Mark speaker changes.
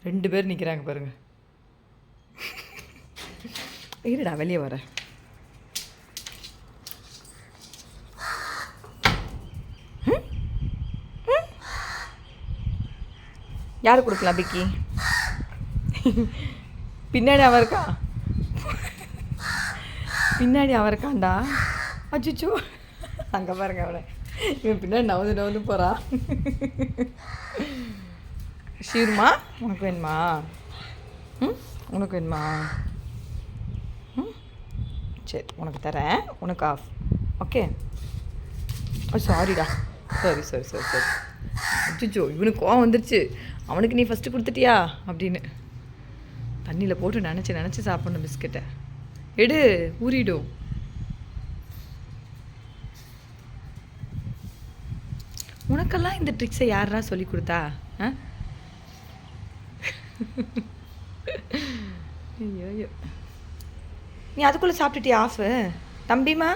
Speaker 1: 2 பேர் நிற்கிறாங்க பாருங்க. இருடா வெளியே வர. யார் கொடுக்கலாம் பிக்கி? பின்னாடி அவன் இருக்கா, பின்னாடி அவன் இருக்காண்டா. அச்சுச்சோ அங்கே பாருங்க அவனை. இவன் பின்னாடி நவுந்து போகிறான். ஷீருமா உனக்கு வேணுமா? உனக்கு வேணுமா? சரி உனக்கு தரேன். உனக்கு ஆஃப். ஓகே. சாரிடா. சரி சரி சரி சரி. அச்சுச்சோ இவனுக்கு கோவம் வந்துருச்சு. அவனுக்கு நீ ஃபஸ்ட்டு கொடுத்துட்டியா அப்படின்னு. தண்ணியில் போட்டு நினச்சி சாப்பிடணும் பிஸ்கெட்டை. எடு, ஊறிடும். உனக்கெல்லாம் இந்த ட்ரிக்ஸை யாரா சொல்லி கொடுத்தா? ஐயோ, நீ அதுக்குள்ளே சாப்பிட்டுட்டியா ஆஃபு? தம்பிமா